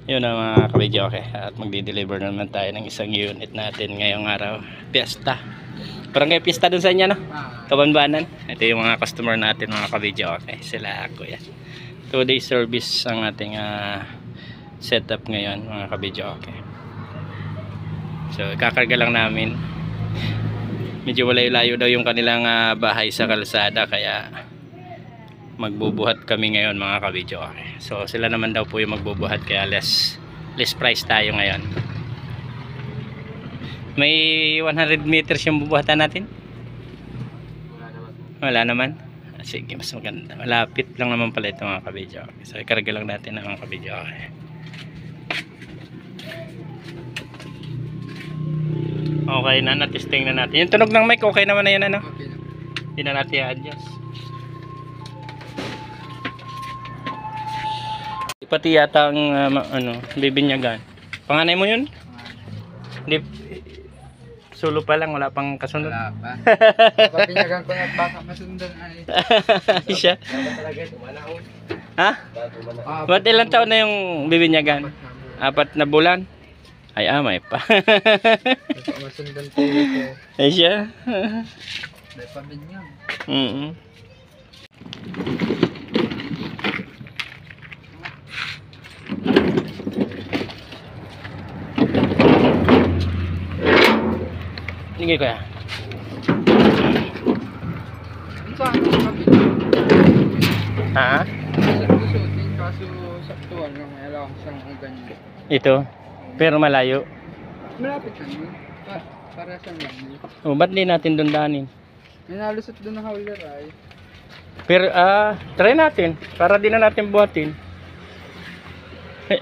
Yun ang mga kabidyo, okay. At magdi-deliver naman tayo ng isang unit natin ngayong araw. Fiesta. Parang kayo fiesta dun sa inyo, no? Kabanbanan. Ito yung mga customer natin, mga kabidyo, okay. Sila ako yan. 2-day service ang ating setup ngayon, mga kabidyo, okay. So kakarga lang namin. Medyo layo-layo daw yung kanilang bahay sa kalsada, kaya magbubuhat kami ngayon, mga kabidyo, okay. So sila naman daw po yung magbubuhat, kaya less price tayo ngayon. May 100 meters yung bubuhatan natin? Wala naman. Sige, mas maganda. Malapit lang naman pala ito, mga kabidyo, okay. So ikarga lang natin, mga kabidyo, okay. Okay na, natesting na natin. Yung tunog ng mic, okay naman na yan, ano? Hindi na natin i-adjust. Pati yata ang bibinyagan. Panganay mo yun? Hindi, solo pa lang, wala pang kasunod. Wala pa. Papinyagan ko na baka masundan ay. Siya. Ha? Ba't ilang taon na yung bibinyagan? 4 na bulan? Ay, may pa. Masundan po ito. Ay siya. May pabinyag. Sige kuya. Saan ang pabinyag? Ha? Susutin kaso saktuan lang. May alam siyang ganyan. Ito. Pero malayo. Malapit lang yun. Para siyang lang yun. Oh, ba't di natin doon daanin? May nalusot doon na hauler ay. Pero try natin para di na natin buhatin.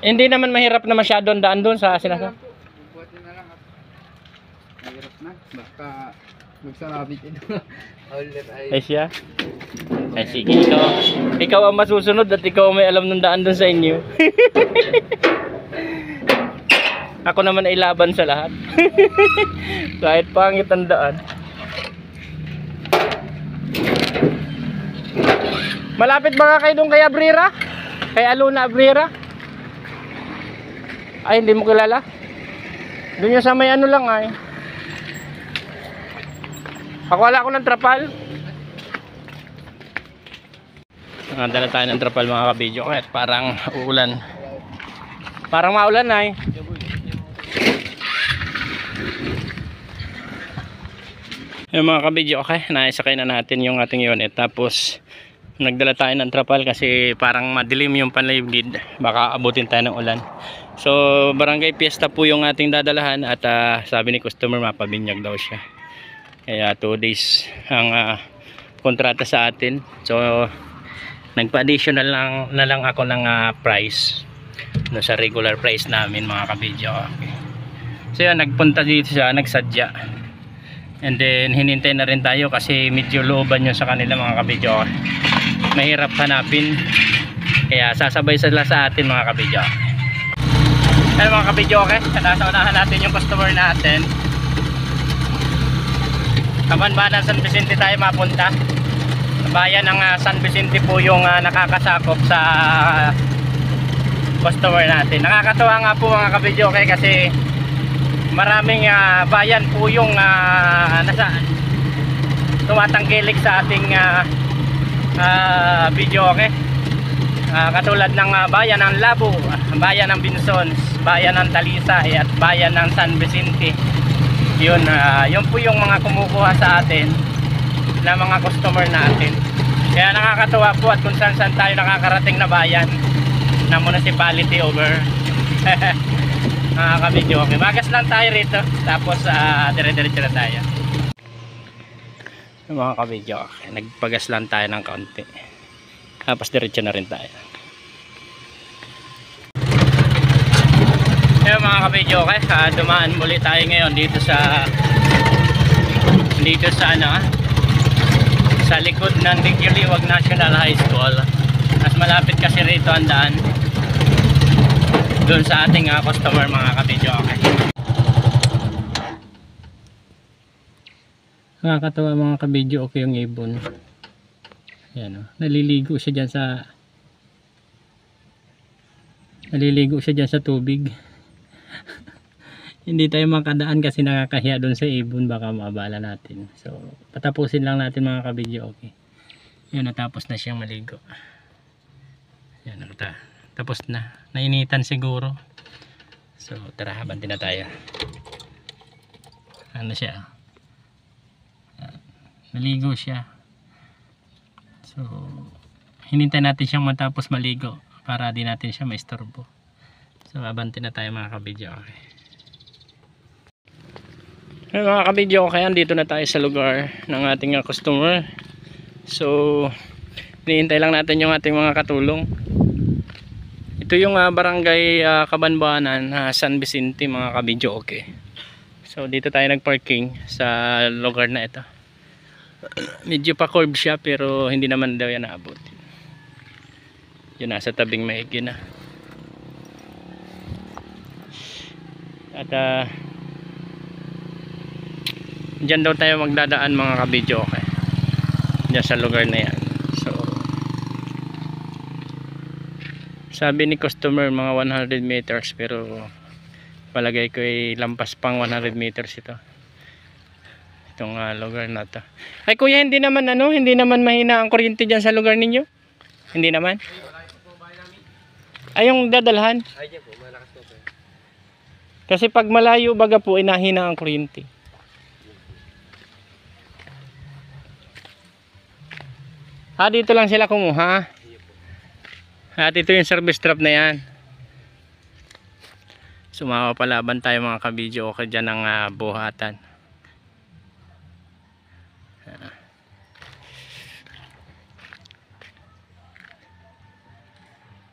Hindi naman mahirap na masyado ang daan doon sa sinasabi. Bubuhatin na lang at mahirap na. Baka magsarabit ito. Hauler ay. Ay siya. Ay sige, ikaw ang masusunod at ikaw ang may alam ng daan doon sa inyo. Ako naman ay laban sa lahat. Kahit pangit ang daan. Malapit ba kayo doon kay Abrera? Kay Aluna Abrera? Ay, hindi mo kilala? Doon yung sa may ano lang ay. Ako wala ako ng trapal. Dala tayo ng trapal, mga kabidyo. Kahit parang uulan. Parang maulan ay. Yung mga kabidyo, okay, naisakay na natin yung ating unit. Tapos nagdala tayo ng trapal kasi parang madilim yung panlibgid, baka abutin tayo ng ulan. So barangay Fiesta po yung ating dadalahan. At sabi ni customer mapabinyag daw siya, kaya 2 days ang kontrata sa atin. So nagpa-additional na lang ako ng price no, sa regular price namin, mga kabidyo, okay. So yan, nagpunta dito siya, nagsadya. And then hinintay na rin tayo kasi medyo looban yun sa kanila, mga kabidyo. Mahirap hanapin, kaya sasabay sila sa atin, mga kabidyo. Ay mga kabidyo, okay, nasa unahan natin yung customer natin. Kabanbanan, San Vicente tayo mapunta. Bayan ng San Vicente po yung nakakasakop sa customer natin. Nakakatuwa nga po, mga kabidyo, okay, kasi maraming bayan po yung tumatangkilik sa ating video, okay. Katulad ng bayan ng Labo, bayan ng Binsons, bayan ng Talisay at bayan ng San Vicente. Yun po yung mga kumukuha sa atin na mga customer natin. Kaya nakakatuwa po at kung saan tayo nakakarating na bayan na municipality over. Mga kabidyo, okay. Magas lang tayo rito, tapos dire-diretso na tayo. Mga kabidyo, okay. Nagpagas lang tayo ng kaunti, tapos diretso na rin tayo. Ayun mga kabidyo, okay. Dumaan muli tayo ngayon dito sa sa likod ng Digiliwag National High School. Mas malapit kasi rito ang daan doon sa ating customer, mga kabidyo, okay. Nakakatawa, mga kabidyo, okay, yung ibon. Ayan, naliligo siya dyan sa Naliligo siya dyan sa tubig. Hindi tayo makadaan kasi nakakahiya doon sa ibon, baka maabala natin. So patapusin lang natin mga kabidyo. Okay, yun, natapos na siyang maligo. Yan, tapos na, nainitan siguro. So tara, banti na tayo. Ano siya, naligo siya. So hinintay natin siyang matapos maligo para di natin siya maistorbo. So abanti na tayo mga kabidyo. Okay. Hey, mga kabidyo, okay, andito na tayo sa lugar ng ating customer. So hinihintay lang natin yung ating mga katulong. Ito yung barangay Kabanbanan, San Vicente mga kabidyo. Okay, so dito tayo nagparking sa lugar na ito. Medyo pa curve siya pero hindi naman daw yan naabot. Yun, nasa tabing maigi na. At dyan daw tayo magdadaan mga kabidyo. Okay, dyan sa lugar na yan. So sabi ni customer mga 100 meters, pero palagay ko ay lampas pang 100 meters ito, itong lugar na to. Ay kuya, hindi naman hindi naman mahina ang kuryente dyan sa lugar ninyo? Hindi naman? Ay yung dadalhan? Ay dyan po, malakas po. Kasi pag malayo baga po, inahina ang kuryente. Dito lang sila kumuha. At ito yung service trap na yan. Sumawa palaban tayo mga kabidyo. Okay, dyan ang buhatan.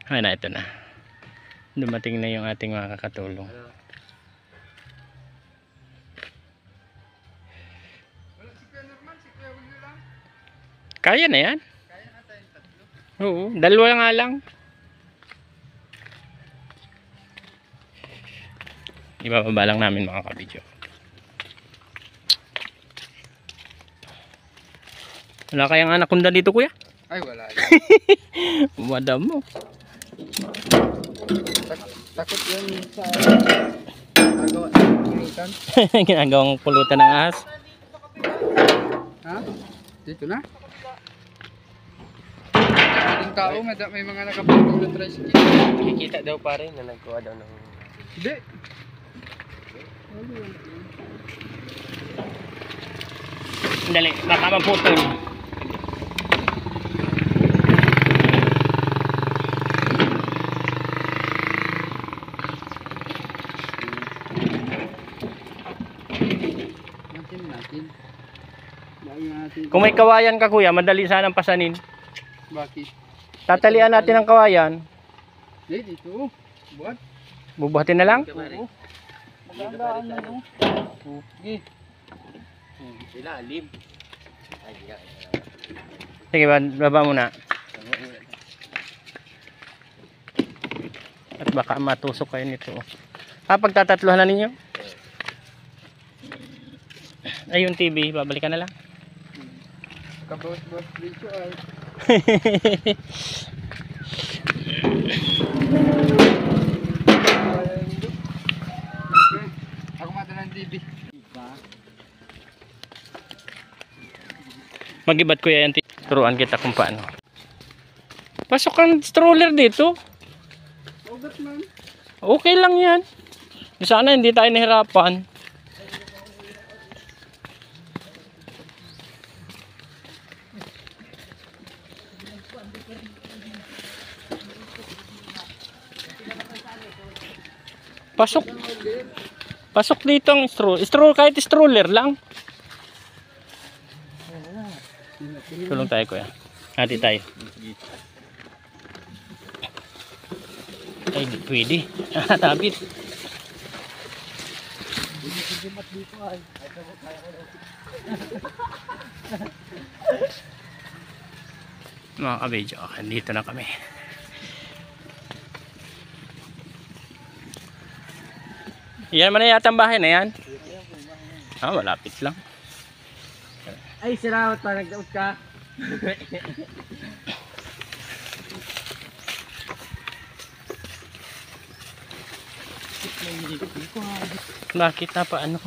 Ay na, ito na. Dumating na yung ating mga kakatulong. Kaya na yan. Oo, dalawa nga lang. Ibababa lang namin mga kabidyo. Wala kayang anaconda dito kuya? Ay, wala. Madam mo. Takot yan sa ginagawa ng pulutan. Ginagawang pulutan ng ahas. Ha? Dito na? Yung tao, may mga nakapagpag na tricycle. Nakikita daw pare na nagkuha daw ng... Hindi. Dali, baka maputol. Natin. Kung may kawayan ka kuya, madali sanang pasanin. Bakit? Tatalian natin ang kawayan. Hindi, dito. Buhat. Bubuhatin na lang? Oo. Magandaan na no. Okay. Ilalim. Sige, baba muna. At baka matusok kayo nito. Pagtatatlohan na ninyo? Ay, yung TV, babalikan na lang. Kabawas-bawas dito ay. Ako mata ng TV. Magibat ko yan. Turuan kita kung paano. Pasok ang stroller dito. Ogat man. Okay lang yan. Sana hindi tayo nahirapan. Pasok. Pasok dito ang stroller. Kahit stroller lang. Tulong tayo kuya. Hati tayo. Ay, di pwede. Tapit. Mga kabidyo, dito na kami. Yan man na yata ang bahay na yan. Malapit lang. Ay, salamat pa. Nagdaot ka. Nakita pa ano.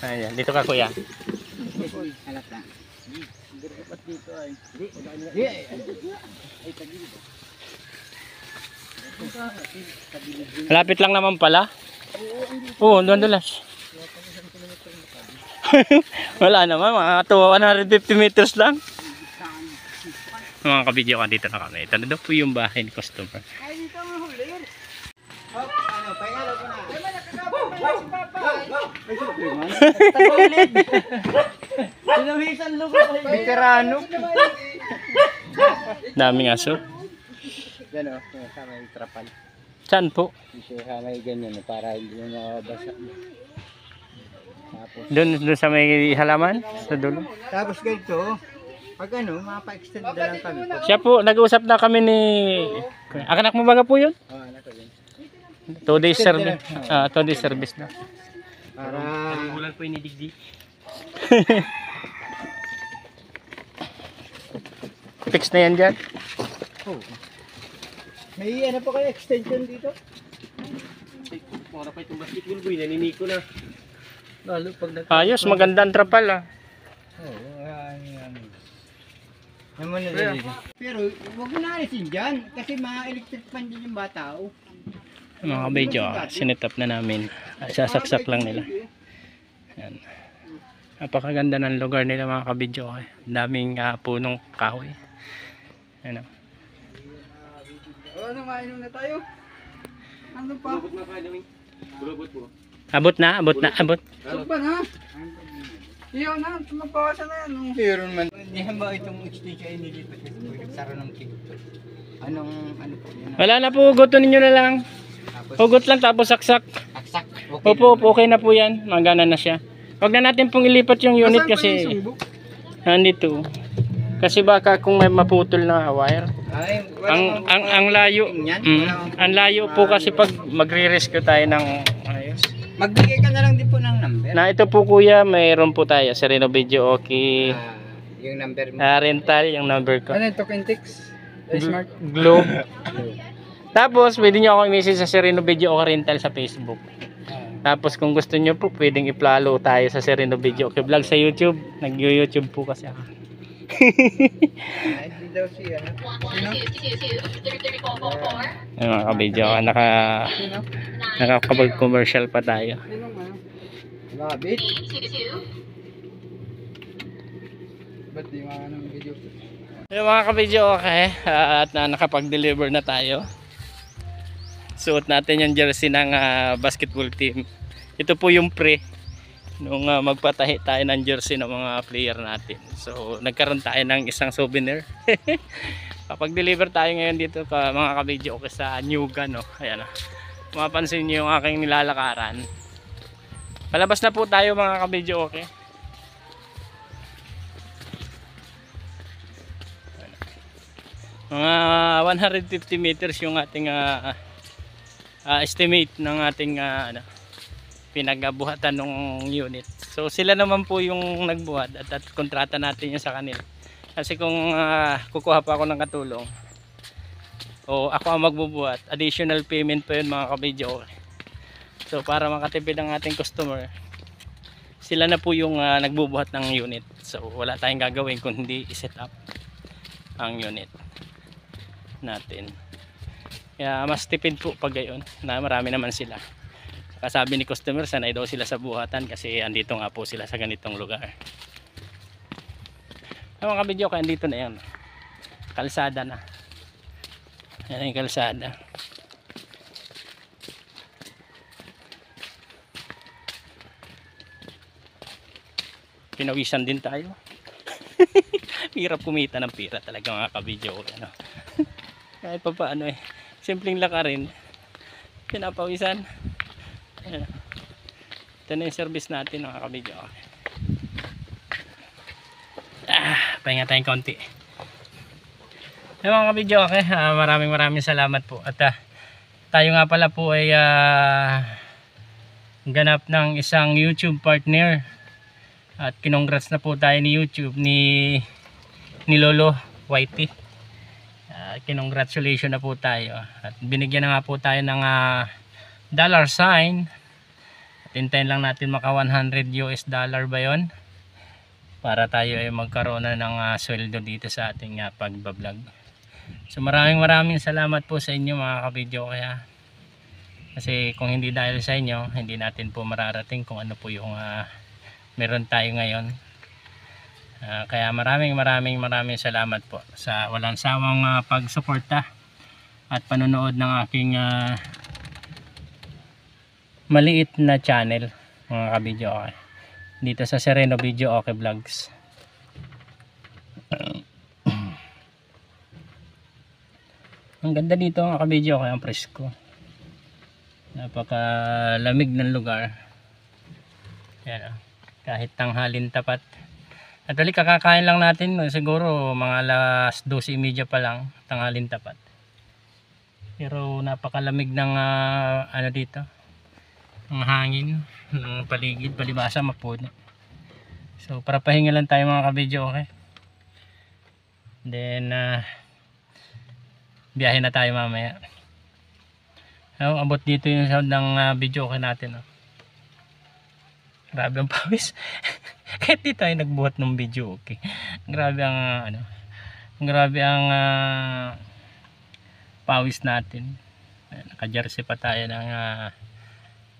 Ayan, dito ka kuya. Halata. Dapat dito ay. Malapit lang naman pala. Oo, doon dulas. Wala naman, mga 150 meters lang. Mga kabidyo ka, dito na kami. Ito na daw po yung bahay ni customer. Ay, dito ang huli. Hop, ano, pahingalo ko na. Sinawisan lugo. Veterano. Daming aso. Yan o, sa may trapal. Saan po? Sa may ganyan para hindi mo mabasa. Doon sa may halaman? Sa dulo? Tapos ganito, pag ano, mapa-extend na lang kami. Siya po, nag-uusap na kami ni... Anak mo baga po yun? Oo, anak ko yun. 2 days service. 2 days service na. Para... Ulan po inidigdi. Fix na yan dyan? Oh. May ano pa kayo, extension dito? Para pa itong basketball boy, naniniko na. Lalo pag Ayos, maganda ang trapal ah. Oo, yan. Naman na dito. Pero, huwag mo naalisin dyan. Kasi mga electric fan dyan yung bata. Oh. Mga kabidyo, sinit up na namin. Sasaksak lang nila. Yan. Napakaganda ng lugar nila mga kabidyo. Daming punong kahoy. Ano? Ano, mainom na tayo? Ano pa? Bulabot na kayo namin. Bulabot po. Abot na, abot na, abot. Ano ba na? Iyaw na, tumapawasan na yan. Meron man. Hindi ba itong extension ay nilipat kasi nagsara ng king. Anong, ano po yun? Wala na po, hugotin ninyo na lang. Hugot lang tapos saksak. Aksak. Opo, okay na po yan. Magana na siya. Huwag na natin pong ilipat yung unit kasi nandito. Kasi baka kung may maputol na wire. Ay, Ang layo. Ang layo po kasi pag magre-rescue tayo ng ayos. Magbigay ka na lang din po ng number. Na ito po kuya, mayroon po tayo sa Reno Video okay. Yung number mo. Rental, yung number ko. Ano yung Tokentix? Smart. Globe. Tapos, pwede nyo ako i-message sa Sereno Video okay Rental sa Facebook. Tapos, kung gusto nyo po, pwedeng i-follow tayo sa Sereno Video okay Vlog sa YouTube. Nag-YouTube po kasi ako. Ay, di daw siya. Sino? Yung mga kabidyo, Sino? nakakapag-commercial pa tayo. Sino ano? Rabbit? Ba't di mga anong video? Yung mga kabidyo, okay. At nakapag-deliver na tayo. Suot natin yung jersey ng basketball team. Ito po yung pre nung magpatahi tayo ng jersey ng mga player natin. So nagkaroon tayo ng isang souvenir. Kapag deliver tayo ngayon dito mga kabidyo okay, sa Nyugan no. Ayan na. Mapapansin niyo yung aking nilalakaran. Palabas na po tayo mga kabidyo okay. Mga 150 meters yung ating estimate ng ating pinagbuhatan ng unit. So sila naman po yung nagbuhat at kontrata natin yung sa kanila. Kasi kung kukuha pa ako ng katulong o ako ang magbubuhat, additional payment pa yun mga kabidyo. So para makatipid ang ating customer, sila na po yung nagbubuhat ng unit. So wala tayong gagawin kung hindi i-set up ang unit natin. Kaya mas tipid po pag gayon na marami naman sila. Kasabi ni customer sanay daw sila sa buhatan kasi andito nga po sila sa ganitong lugar. Mga kabidyo kaya andito na yan. Kalsada na. Yan yung kalsada. Pinawisan din tayo. Hirap kumita ng pira talaga mga kabidyo. Ano? Kahit pa paano eh. Simpleng lakarin. Pinapawisan. Ayan. Ito na yung service natin mga kabidyo. Pahinga tayong konti. Mga kabidyo okay. Maraming salamat po. At tayo nga pala po ay ganap ng isang YouTube partner. At kinongrats na po tayo ni YouTube ni Lolo Whitey. kinongratulation na po tayo. At binigyan na nga po tayo ng dollar sign. At hintayin lang natin maka $100 ba yon para tayo ay magkaroon na ng sweldo dito sa ating pagbablog. So maraming salamat po sa inyo mga kabidyo. Kasi kung hindi dahil sa inyo, hindi natin po mararating kung ano po yung meron tayo ngayon. Kaya maraming salamat po sa walang sawang pagsuporta at panonood ng aking maliit na channel mga kabidyo dito sa Sereno Video Okay Vlogs. Ang ganda dito mga kabidyo ang presko, napakalamig ng lugar. Yan, kahit tanghalin tapat. At kakakain lang natin, siguro mga alas 12:30 pa lang, tanghalin tapat. Pero napakalamig ng ano dito, ang hangin ng paligid, palibasa mapuno. So para pahinga lang tayo mga kabidyo, okay? Then biyahe na tayo mamaya. Abot dito yung sound ng video okay natin. Grabe ang pawis. Kahit di tayo nagbuhat ng video okay. Grabe ang grabe ang pawis natin. Naka-jersey pa tayo ng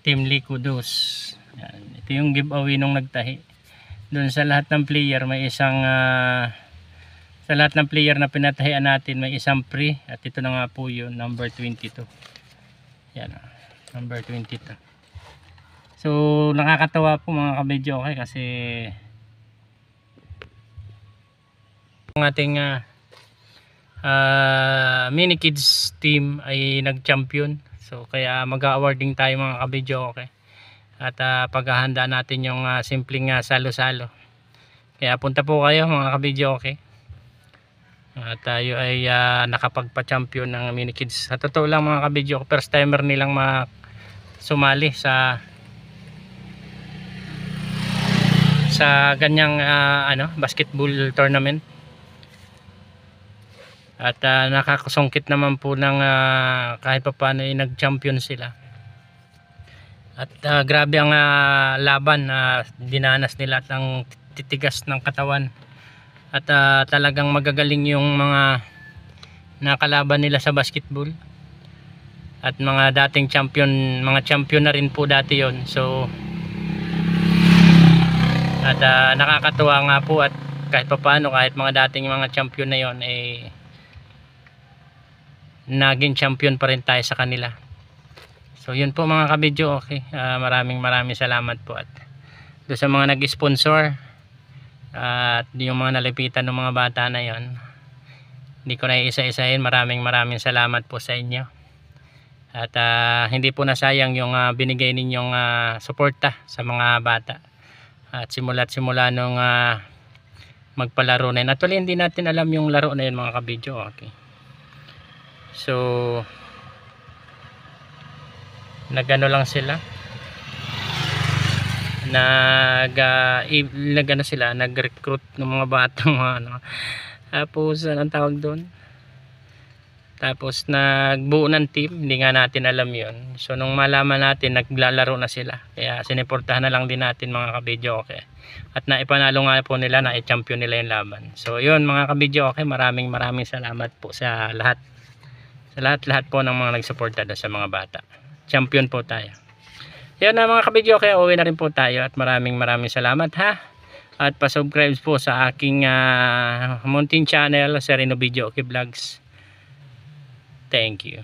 Team Liquidos. Ito yung giveaway nung nagtahi. Doon sa lahat ng player may isang sa lahat ng player na pinatahian natin may isang free. At ito na nga po yun, number 22. Yan, number 22. So nakakatawa po mga kabidyo okay, kasi ang ating mini kids team ay nag-champion. So kaya mag-awarding tayo mga kabidyo okay. At paghahanda natin yung simpleng salo-salo. Kaya punta po kayo mga kabidyo okay. Tayo ay nakapagpa-champion ng mini kids. Sa totoo lang mga kabidyo, first timer nilang sumali sa ganyang basketball tournament. At nakakasungkit naman po ng kahit pa paano ay nag-champion sila. At grabe ang laban na dinanas nila at ang titigas ng katawan. At talagang magagaling yung mga nakalaban nila sa basketball. At mga dating champion, mga champion na rin po dati yon. So at nakakatuwa nga po at kahit pa paano, kahit mga dating mga champion na yon eh naging champion pa rin tayo sa kanila. So yun po mga kabidyo okay. Maraming salamat po at doon sa mga nag-sponsor at yung mga nalapitan ng mga bata na yon, hindi ko na isa-isahin. Maraming salamat po sa inyo. At hindi po nasayang yung binigay ninyong suporta sa mga bata. At simula nung magpalaro na yun. Actually hindi natin alam yung laro na yun mga kabidyo okay. So nagano lang sila, nag-recruit ng mga batang tapos anong tawag doon, tapos nagbuo ng team. Hindi nga natin alam yon. So nung malaman natin naglalaro na sila, kaya siniportahan na lang din natin mga kabidyo okay. At naipanalo nga po nila, na-champion nila yung laban. So yun mga kabidyo okay, maraming salamat po sa lahat po ng mga nagsuporta sa mga bata. Champion po tayo. Yan na mga kabidyo okay, uwi na rin po tayo. At maraming salamat ha. At pa-subscribe po sa aking munting channel, Sereno Video Okay Vlogs. Thank you.